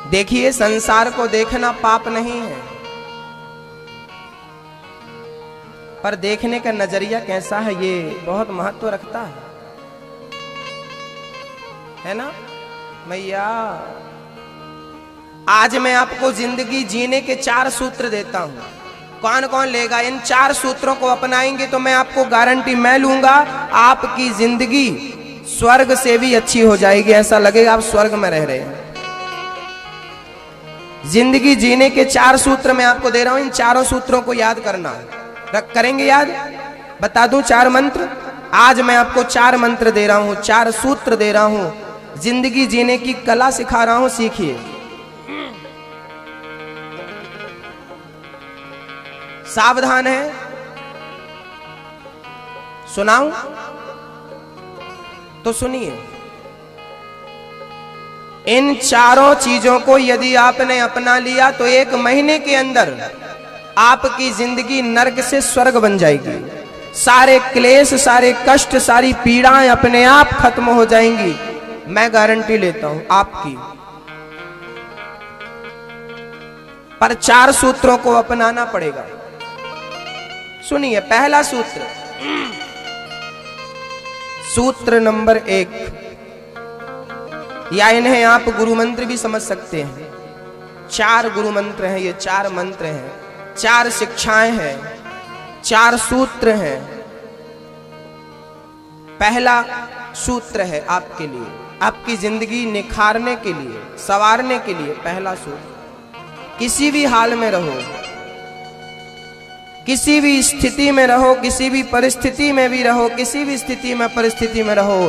देखिए, संसार को देखना पाप नहीं है, पर देखने का नजरिया कैसा है ये बहुत महत्व रखता है ना मैया। आज मैं आपको जिंदगी जीने के 4 सूत्र देता हूं। कौन कौन लेगा? इन 4 सूत्रों को अपनाएंगे तो मैं आपको गारंटी मैं लूंगा, आपकी जिंदगी स्वर्ग से भी अच्छी हो जाएगी। ऐसा लगेगा आप स्वर्ग में रह रहे हैं। जिंदगी जीने के 4 सूत्र मैं आपको दे रहा हूं। इन 4 सूत्रों को याद करना। करेंगे याद? बता दूं 4 मंत्र। आज मैं आपको 4 मंत्र दे रहा हूं, 4 सूत्र दे रहा हूं, जिंदगी जीने की कला सिखा रहा हूं, सीखिए। सावधान है, सुनाऊं तो सुनिए। इन 4 चीजों को यदि आपने अपना लिया तो 1 महीने के अंदर आपकी जिंदगी नरक से स्वर्ग बन जाएगी। सारे क्लेश, सारे कष्ट, सारी पीड़ाएं अपने आप खत्म हो जाएंगी। मैं गारंटी लेता हूं आपकी। पर 4 सूत्रों को अपनाना पड़ेगा। सुनिए, पहला सूत्र, सूत्र नंबर 1, या इन्हें आप गुरु मंत्र भी समझ सकते हैं। 4 गुरु मंत्र हैं ये, 4 मंत्र हैं, 4 शिक्षाएं हैं, 4 सूत्र हैं। पहला सूत्र है आपके लिए, आपकी जिंदगी निखारने के लिए, संवारने के लिए। पहला सूत्र, किसी भी हाल में रहो, किसी भी स्थिति में रहो, किसी भी परिस्थिति में भी रहो, किसी भी स्थिति में परिस्थिति में रहो,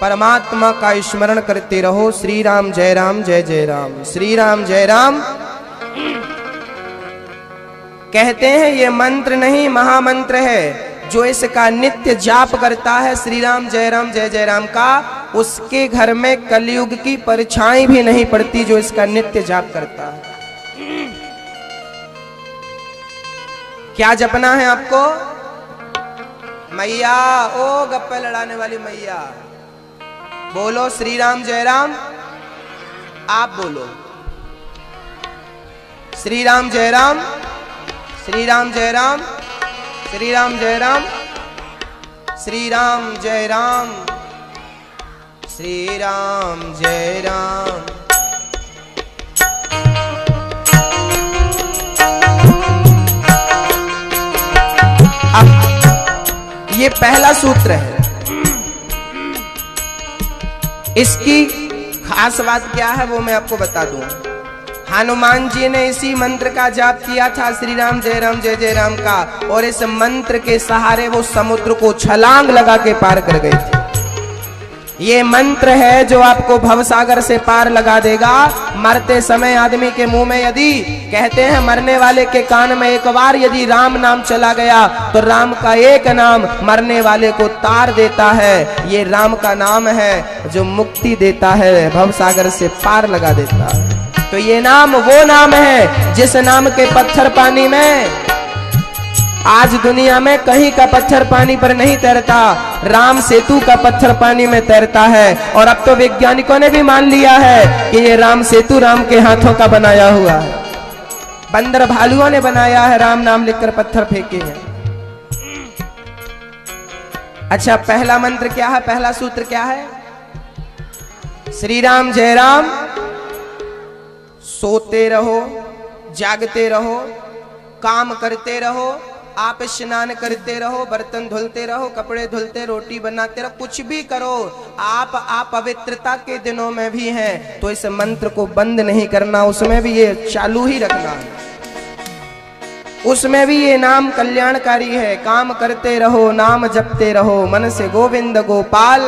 परमात्मा का स्मरण करते रहो। श्री राम जय राम जय जय राम, श्री राम जय राम। कहते हैं ये मंत्र नहीं, महामंत्र है। जो इसका नित्य जाप करता है श्री राम जय राम का, उसके घर में कलयुग की परछाई भी नहीं पड़ती। जो इसका नित्य जाप करता है। क्या जपना है आपको? मैया, ओ गप्पे लड़ाने वाली मैया, बोलो श्री राम जय राम। आप बोलो श्री राम जय राम, श्री राम जय राम, श्री राम जय राम, श्री राम जय राम, श्री राम जय राम। अब ये पहला सूत्र है। इसकी खास बात क्या है वो मैं आपको बता दूं। हनुमान जी ने इसी मंत्र का जाप किया था, श्री राम जय जय राम का, और इस मंत्र के सहारे वो समुद्र को छलांग लगा के पार कर गए थे। ये मंत्र है जो आपको भवसागर से पार लगा देगा। मरते समय आदमी के मुंह में, यदि कहते हैं मरने वाले के कान में एक बार यदि राम नाम चला गया तो राम का एक नाम मरने वाले को तार देता है। ये राम का नाम है जो मुक्ति देता है, भवसागर से पार लगा देता है। तो ये नाम वो नाम है जिस नाम के पत्थर पानी में, आज दुनिया में कहीं का पत्थर पानी पर नहीं तैरता, राम सेतु का पत्थर पानी में तैरता है। और अब तो वैज्ञानिकों ने भी मान लिया है कि ये राम सेतु राम के हाथों का बनाया हुआ है। बंदर भालुओं ने बनाया है, राम नाम लिखकर पत्थर फेंके हैं। अच्छा, पहला मंत्र क्या है? पहला सूत्र क्या है? श्री राम जय राम। सोते रहो, जागते रहो, काम करते रहो, आप स्नान करते रहो, बर्तन धुलते रहो, कपड़े धुलते, रोटी बनाते रहो, कुछ भी करो, आप पवित्रता के दिनों में भी हैं तो इस मंत्र को बंद नहीं करना, उसमें भी ये चालू ही रखना है। उसमें भी ये नाम कल्याणकारी है। काम करते रहो, नाम जपते रहो, मन से गोविंद गोपाल।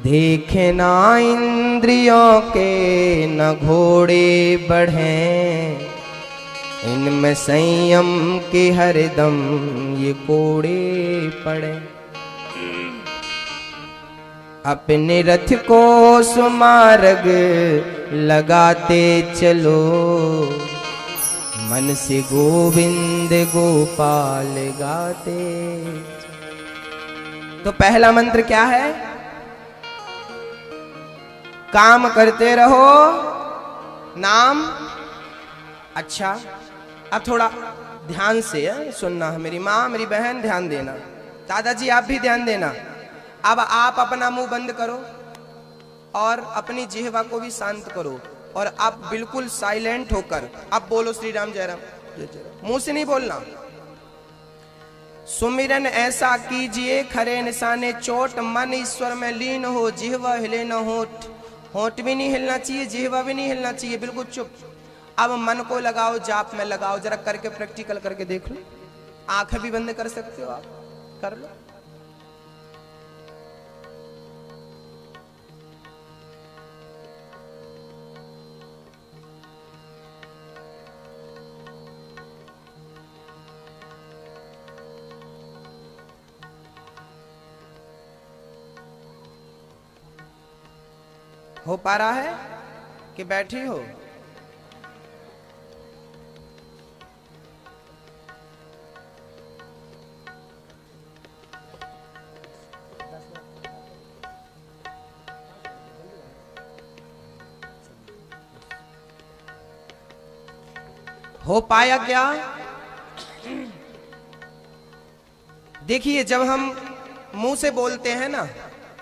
देखे ना इंद्रियों के न घोड़े बढ़े, इनमें संयम के हरदम ये कोड़े पड़े। अपने रथ को सुमार्ग लगाते चलो, मन से गोविंद गोपाल गाते। तो पहला मंत्र क्या है? काम करते रहो नाम। अच्छा, अब थोड़ा ध्यान से सुनना है, मेरी माँ मेरी बहन ध्यान देना, दादाजी आप भी ध्यान देना। अब आप अपना मुंह बंद करो और अपनी जिह्वा को भी शांत करो और आप बिल्कुल साइलेंट होकर अब बोलो श्री राम जय राम जय जय राम। मुंह से नहीं बोलना। सुमिरन ऐसा कीजिए खरे निशाने चोट, मन ईश्वर में लीन हो, जिह्वा हिले न होठ। होठ भी नहीं हिलना चाहिए, जिह्वा भी नहीं हिलना चाहिए, बिल्कुल चुप। अब मन को लगाओ, जाप में लगाओ, जरा करके प्रैक्टिकल करके देख लो। आंखें भी बंद कर सकते हो आप, कर लो। हो पा रहा है कि बैठी हो? हो पाया क्या? देखिए, जब हम मुंह से बोलते हैं ना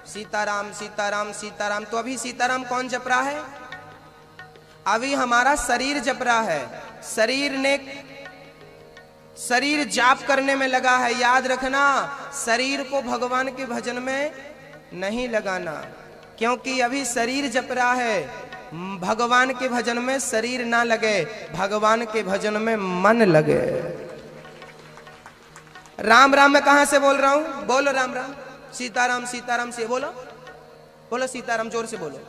सीताराम सीताराम सीताराम, तो अभी सीताराम कौन जप रहा है? अभी हमारा शरीर जप रहा है। शरीर जाप करने में लगा है। याद रखना, शरीर को भगवान के भजन में नहीं लगाना, क्योंकि अभी शरीर जप रहा है। भगवान के भजन में शरीर ना लगे, भगवान के भजन में मन लगे। राम राम मैं कहां से बोल रहा हूं? बोलो राम राम। सीताराम सीताराम से बोलो, बोलो सीताराम, जोर से बोलो।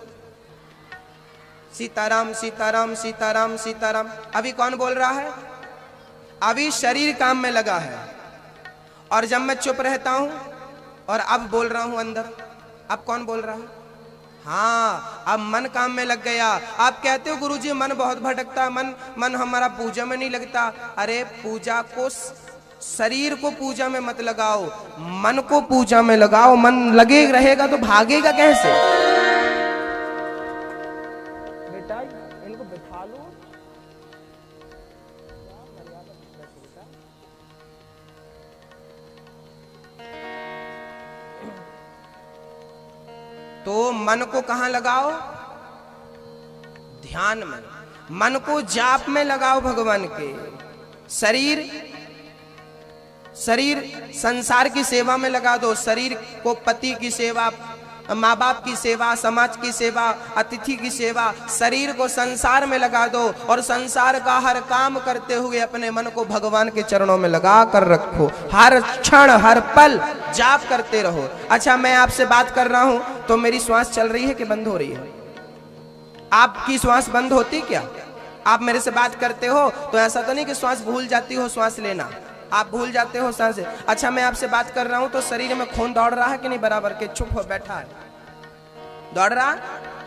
सीताराम सीताराम सीताराम सीताराम। अभी कौन बोल रहा है? अभी शरीर काम में लगा है। और जब मैं चुप रहता हूं और अब बोल रहा हूं अंदर, अब कौन बोल रहा है? हाँ, अब मन काम में लग गया। आप कहते हो गुरुजी मन बहुत भटकता, मन हमारा पूजा में नहीं लगता। अरे पूजा को, शरीर को पूजा में मत लगाओ, मन को पूजा में लगाओ। मन लगे रहेगा तो भागेगा कैसे? बेटा इनको बिठा लो। तो मन को कहां लगाओ? ध्यान में। मन को जाप में लगाओ भगवान के। शरीर संसार की सेवा में लगा दो। शरीर को पति की सेवा, माँ बाप की सेवा, समाज की सेवा, अतिथि की सेवा, शरीर को संसार में लगा दो और संसार का हर काम करते हुए अपने मन को भगवान के चरणों में लगा कर रखो। हर क्षण हर पल जाप करते रहो। अच्छा, मैं आपसे बात कर रहा हूं तो मेरी श्वास चल रही है कि बंद हो रही है? आपकी श्वास बंद होती क्या? आप मेरे से बात करते हो तो ऐसा तो नहीं कि श्वास भूल जाती हो श्वास लेना, आप भूल जाते हो सांस। अच्छा, मैं आपसे बात कर रहा हूं तो शरीर में खून दौड़ रहा है कि नहीं बराबर के? चुप हो बैठा है, दौड़ रहा?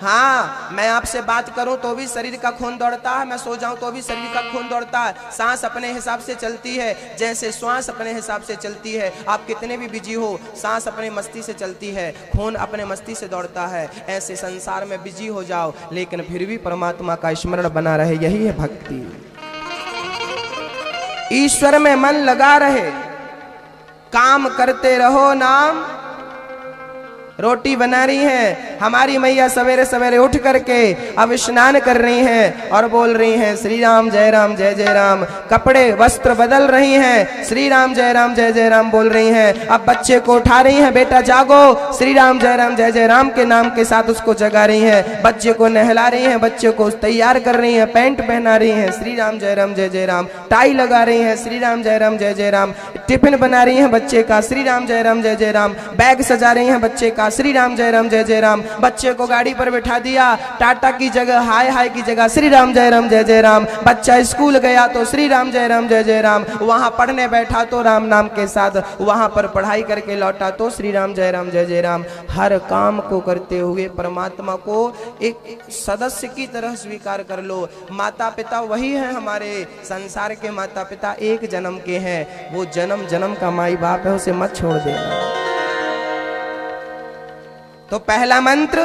हाँ, मैं आपसे बात करूं तो भी शरीर का खून दौड़ता है, मैं सो जाऊं तो भी शरीर का खून दौड़ता है। सांस अपने हिसाब से चलती है, जैसे श्वास अपने हिसाब से चलती है। आप कितने भी बिजी हो, सांस अपने मस्ती से चलती है, खून अपने मस्ती से दौड़ता है। ऐसे संसार में बिजी हो जाओ लेकिन फिर भी परमात्मा का स्मरण बना रहे, यही है भक्ति। ईश्वर में मन लगा रहे, काम करते रहो नाम। रोटी बना रही हैं हमारी मैया, सवेरे सवेरे उठ करके अब स्नान कर रही हैं और बोल रही हैं श्री राम जय जय राम। कपड़े वस्त्र बदल रही हैं, श्री राम जय राम बोल रही हैं। अब बच्चे को उठा रही हैं, बेटा जागो, श्री राम जय राम के नाम के साथ उसको जगा रही हैं। बच्चे को नहला रही हैं, बच्चे को तैयार कर रही हैं, पैंट पहना रही हैं, श्री राम जय राम। टाई लगा रही हैं, श्री राम जय राम। टिफिन बना रही हैं बच्चे का, श्री राम जय राम। बैग सजा रही हैं बच्चे का, श्री राम जय राम। बच्चे को गाड़ी पर बैठा दिया, टाटा की जगह हाय हाय की जगह श्री राम जय राम। बच्चा स्कूल गया तो श्री राम जय राम। वहां पढ़ने बैठा तो राम नाम के साथ, वहां पर पढ़ाई करके लौटा तो श्री राम जय राम। हर काम को करते हुए परमात्मा को एक सदस्य की तरह स्वीकार कर लो। माता पिता वही है हमारे, संसार के माता पिता एक जन्म के हैं, वो जन्म जन्म का माई बाप है, उसे मत छोड़ देना। तो पहला मंत्र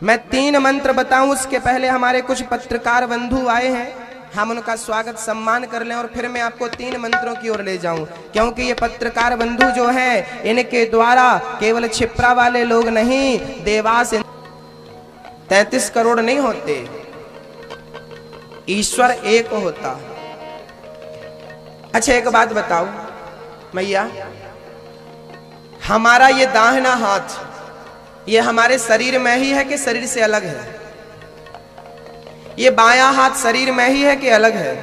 मैं 3 मंत्र बताऊं उसके पहले हमारे कुछ पत्रकार बंधु आए हैं, हम उनका स्वागत सम्मान कर लें और फिर मैं आपको 3 मंत्रों की ओर ले जाऊं, क्योंकि ये पत्रकार बंधु जो हैं इनके द्वारा केवल छिपरा वाले लोग नहीं, देवास 33 करोड़ नहीं होते, ईश्वर एक होता। अच्छा एक बात बताओ मैया, हमारा ये दाहिना हाथ ये हमारे शरीर में ही है कि शरीर से अलग है? ये बायां हाथ शरीर में ही है कि अलग है?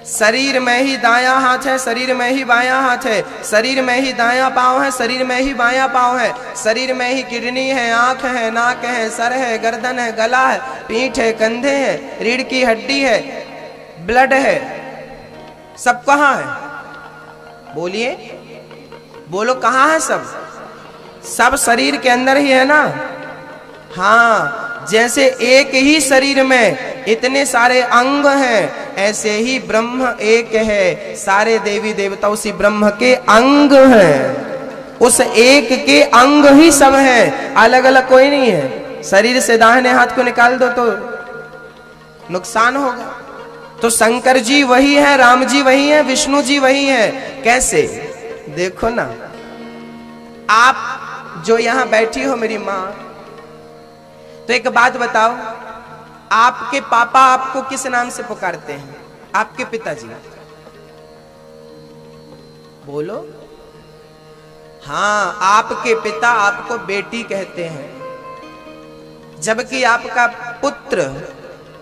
शरीर में ही दायां हाथ है, शरीर में ही बायां हाथ है, शरीर में ही दायां पांव है, शरीर में ही बायां पांव है, शरीर में ही किडनी है, आंख है, नाक है, सर है, गर्दन है, गला है, पीठ है, कंधे है, रीढ़ की हड्डी है, ब्लड है, सब कहाँ है? बोलिए, बोलो कहाँ है सब? सब शरीर के अंदर ही है ना? हाँ, जैसे एक ही शरीर में इतने सारे अंग हैं, ऐसे ही ब्रह्म एक है, सारे देवी देवता उसी ब्रह्म के अंग हैं, उस एक के अंग ही सब हैं, अलग अलग कोई नहीं है। शरीर से दाहिने हाथ को निकाल दो तो नुकसान होगा। तो शंकर जी वही है, राम जी वही है, विष्णु जी वही है। कैसे? देखो ना, आप जो यहां बैठी हो मेरी मां, तो एक बात बताओ, आपके पापा आपको किस नाम से पुकारते हैं? आपके पिताजी बोलो। हाँ, आपके पिता आपको बेटी कहते हैं, जबकि आपका पुत्र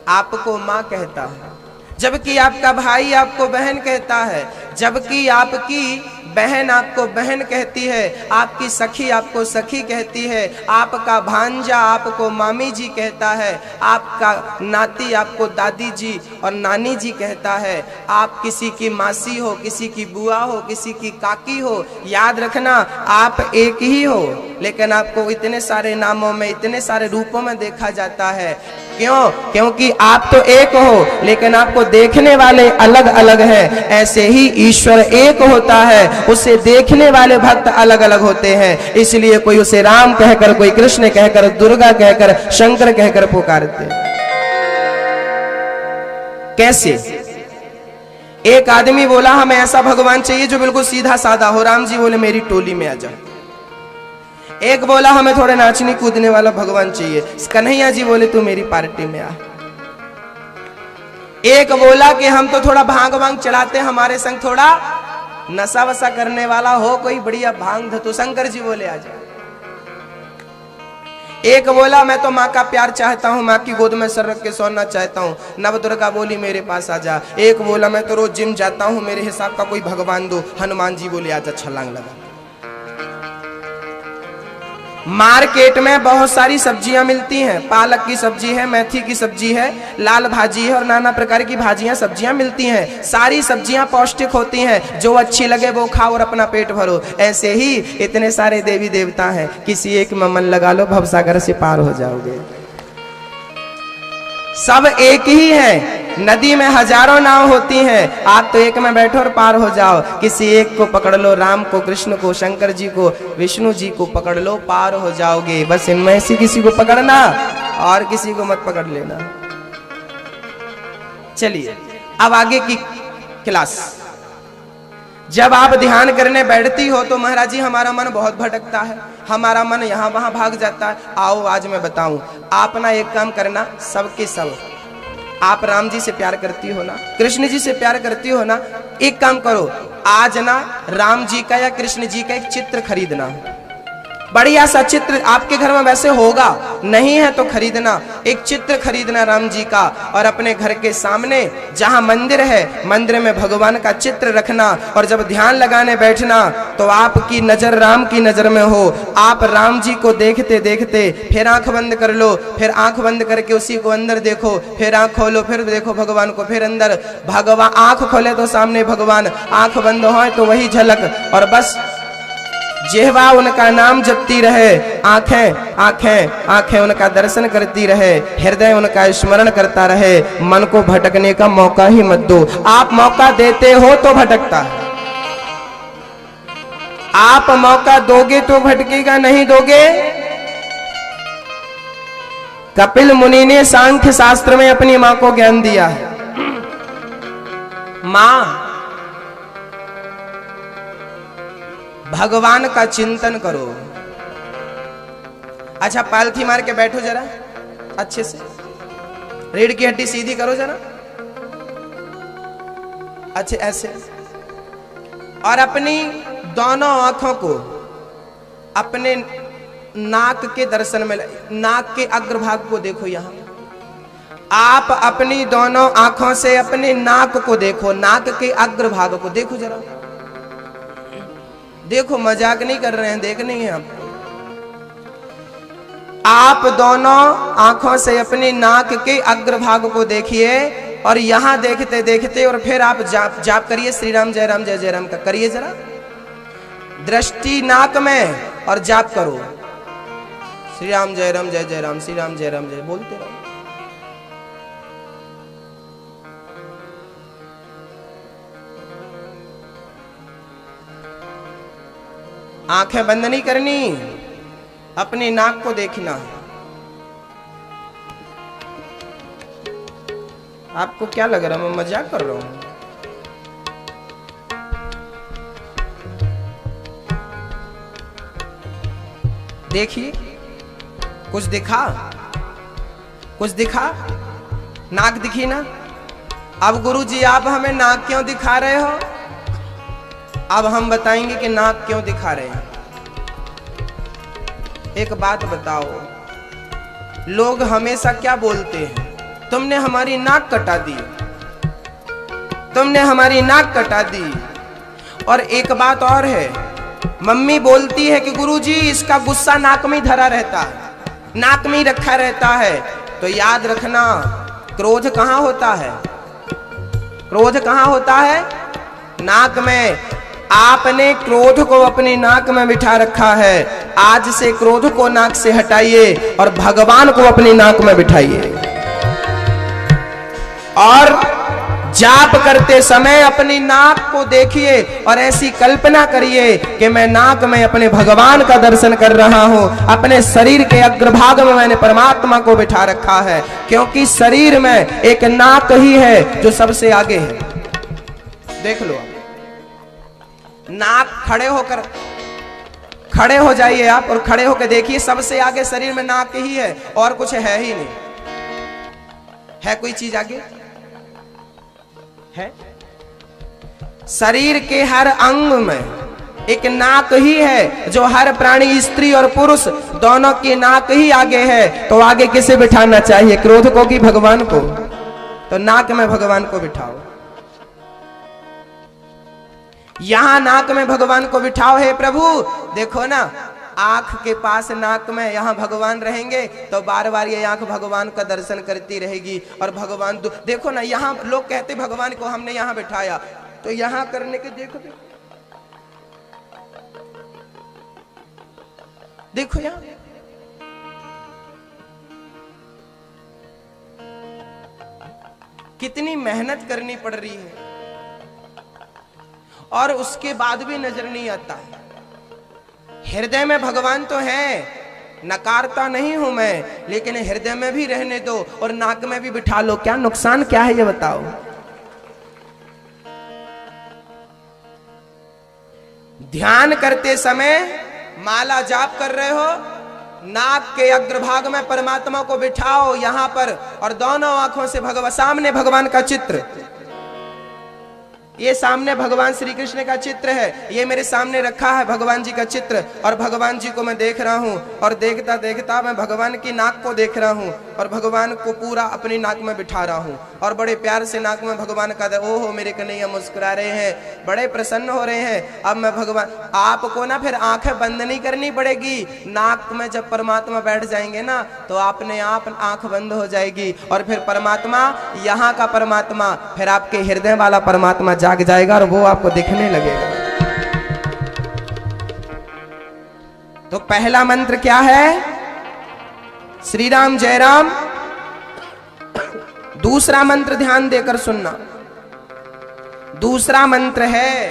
आपको मां कहता है, जबकि आपका भाई आपको बहन कहता है, जबकि आपकी बहन आपको बहन कहती है, आपकी सखी आपको सखी कहती है, आपका भांजा आपको मामी जी कहता है, आपका नाती आपको दादी जी और नानी जी कहता है, आप किसी की मासी हो, किसी की बुआ हो, किसी की काकी हो, याद रखना आप एक ही हो, लेकिन आपको इतने सारे नामों में, इतने सारे रूपों में देखा जाता है। क्यों? क्योंकि आप तो एक हो, लेकिन आपको देखने वाले अलग अलग हैं। ऐसे ही ईश्वर एक होता है, उसे देखने वाले भक्त अलग अलग होते हैं, इसलिए कोई उसे राम कहकर, कोई कृष्ण कहकर, दुर्गा कहकर, शंकर कहकर पुकारते। कैसे? एक आदमी बोला हमें ऐसा भगवान चाहिए जो बिल्कुल सीधा साधा हो, राम जी बोले मेरी टोली में आ जाओ। एक बोला हमें थोड़े नाचने कूदने वाला भगवान चाहिए, कन्हैया जी बोले तू मेरी पार्टी में आ। एक बोला कि हम तो थोड़ा भांग वांग चढ़ाते, हमारे संग थोड़ा नशा वसा करने वाला हो कोई बढ़िया भांग, तो शंकर जी बोले आ जाओ। एक बोला मैं तो माँ का प्यार चाहता हूँ, माँ की गोद में सर रख के सोना चाहता हूँ, नव दुर्गा बोली मेरे पास आ जा। एक बोला मैं तो रोज जिम जाता हूँ, मेरे हिसाब का कोई भगवान दो, हनुमान जी बोले आजा छलांग लगा। मार्केट में बहुत सारी सब्जियां मिलती हैं, पालक की सब्जी है, मेथी की सब्जी है, लाल भाजी है और नाना प्रकार की भाजियां सब्जियां मिलती हैं। सारी सब्जियां पौष्टिक होती हैं, जो अच्छी लगे वो खाओ और अपना पेट भरो। ऐसे ही इतने सारे देवी देवता हैं, किसी एक में मन लगा लो, भवसागर से पार हो जाओगे। सब एक ही है, नदी में हजारों नाव होती हैं, आप तो एक में बैठो और पार हो जाओ। किसी एक को पकड़ लो, राम को, कृष्ण को, शंकर जी को, विष्णु जी को पकड़ लो, पार हो जाओगे। बस इनमें से किसी को पकड़ना और किसी को मत पकड़ लेना। चलिए अब आगे की क्लास। जब आप ध्यान करने बैठती हो तो महाराज जी हमारा मन बहुत भटकता है, हमारा मन यहाँ वहां भाग जाता है। आओ आज मैं बताऊं, आप ना एक काम करना, सबके सब आप राम जी से प्यार करती हो ना, कृष्ण जी से प्यार करती हो ना, एक काम करो, आज ना राम जी का या कृष्ण जी का एक चित्र खरीदना, बढ़िया सा चित्र। आपके घर में वैसे होगा, नहीं है तो खरीदना। एक चित्र खरीदना राम जी का और अपने घर के सामने जहां मंदिर है, मंदिर में भगवान का चित्र रखना। और जब ध्यान लगाने बैठना तो आपकी नजर राम की नजर में हो, आप राम जी को देखते देखते फिर आंख बंद कर लो, फिर आंख बंद करके उसी को अंदर देखो, फिर आंख खोलो, फिर देखो भगवान को, फिर अंदर भगवान। आंख खोले तो सामने भगवान, आंख बंद हो तो वही झलक, और बस जिह्वा उनका नाम जपती रहे, आंखें आंखें आंखें उनका दर्शन करती रहे, हृदय उनका स्मरण करता रहे। मन को भटकने का मौका ही मत दो। आप मौका देते हो तो भटकता है, आप मौका दोगे तो भटकेगा, नहीं दोगे कपिल मुनि ने सांख्य शास्त्र में अपनी मां को ज्ञान दिया है। मां, भगवान का चिंतन करो। अच्छा, पालथी मार के बैठो जरा अच्छे से, रीढ़ की हड्डी सीधी करो जरा अच्छे ऐसे, और अपनी दोनों आंखों को अपने नाक के दर्शन में, नाक के अग्रभाग को देखो। यहां आप अपनी दोनों आंखों से अपने नाक को देखो, नाक के अग्रभाग को देखो जरा, देखो, मजाक नहीं कर रहे हैं, देख नहीं है आप दोनों आंखों से अपनी नाक के अग्रभाग को देखिए, और यहां देखते देखते और फिर आप जाप करिए श्री राम जय राम जय जय राम का करिए जरा, दृष्टि नाक में और जाप करो श्री राम जय राम जय जय राम, श्री राम जय राम जय बोलते रहो। आंखें बंद नहीं करनी, अपनी नाक को देखना है। आपको क्या लग रहा है मैं मजाक कर रहा हूं? देखिए, कुछ दिखा, कुछ दिखा, नाक दिखी ना। अब गुरुजी आप हमें नाक क्यों दिखा रहे हो? अब हम बताएंगे कि नाक क्यों दिखा रहे हैं। एक बात बताओ, लोग हमेशा क्या बोलते हैं? तुमने हमारी नाक कटा दी, तुमने हमारी नाक कटा दी। और एक बात और है, मम्मी बोलती है कि गुरुजी इसका गुस्सा नाक में धरा रहता है, नाक में रखा रहता है। तो याद रखना, क्रोध कहां होता है? क्रोध कहां होता है? नाक में। आपने क्रोध को अपनी नाक में बिठा रखा है। आज से क्रोध को नाक से हटाइए और भगवान को अपनी नाक में बिठाइए, और जाप करते समय अपनी नाक को देखिए और ऐसी कल्पना करिए कि मैं नाक में अपने भगवान का दर्शन कर रहा हूं। अपने शरीर के अग्रभाग में मैंने परमात्मा को बिठा रखा है, क्योंकि शरीर में एक नाक ही है जो सबसे आगे है। देख लो, नाक खड़े हो जाइए आप, और खड़े होकर देखिए, सबसे आगे शरीर में नाक ही है और कुछ है ही नहीं। है कोई चीज आगे? है? शरीर के हर अंग में एक नाक ही है, जो हर प्राणी, स्त्री और पुरुष दोनों की नाक ही आगे है। तो आगे किसे बिठाना चाहिए, क्रोध को कि भगवान को? तो नाक में भगवान को बिठाओ, यहां नाक में भगवान को बिठाओ। हे प्रभु, देखो ना, आंख के पास नाक में यहां भगवान रहेंगे तो बार बार ये आंख भगवान का दर्शन करती रहेगी। और भगवान देखो ना, यहां लोग कहते भगवान को हमने यहां बिठाया, तो यहां करने के देखो देखो यहां कितनी मेहनत करनी पड़ रही है, और उसके बाद भी नजर नहीं आता। हृदय में भगवान तो है, नकारता नहीं हूं मैं, लेकिन हृदय में भी रहने दो और नाक में भी बिठा लो। क्या नुकसान क्या है ये बताओ? ध्यान करते समय माला जाप कर रहे हो, नाक के अग्रभाग में परमात्मा को बिठाओ यहां पर, और दोनों आंखों से सामने भगवान का चित्र, ये सामने भगवान श्री कृष्ण का चित्र है, ये मेरे सामने रखा है भगवान जी का चित्र, और भगवान जी को मैं देख रहा हूँ, और देखता देखता मैं भगवान की नाक को देख रहा हूँ, और भगवान को पूरा अपनी नाक में बिठा रहा हूँ, और बड़े प्यार से नाक में भगवान का ओहो मेरे कन्हैया मुस्कुरा रहे हैं, बड़े प्रसन्न हो रहे हैं। अब मैं भगवान, आपको ना फिर आंखें बंद नहीं करनी पड़ेगी। नाक में जब परमात्मा बैठ जाएंगे ना, तो आपने आप आंख बंद हो जाएगी, और फिर परमात्मा, यहाँ का परमात्मा फिर आपके हृदय वाला परमात्मा जाग जाएगा और वो आपको दिखने लगेगा। तो पहला मंत्र क्या है? श्री राम जय राम। दूसरा मंत्र ध्यान देकर सुनना, दूसरा मंत्र है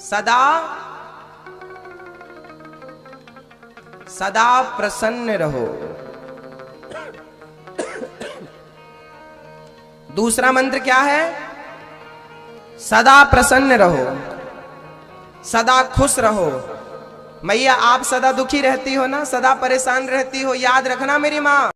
सदा सदा प्रसन्न रहो। दूसरा मंत्र क्या है? सदा प्रसन्न रहो, सदा खुश रहो। मैया आप सदा दुखी रहती हो ना, सदा परेशान रहती हो, याद रखना मेरी माँ।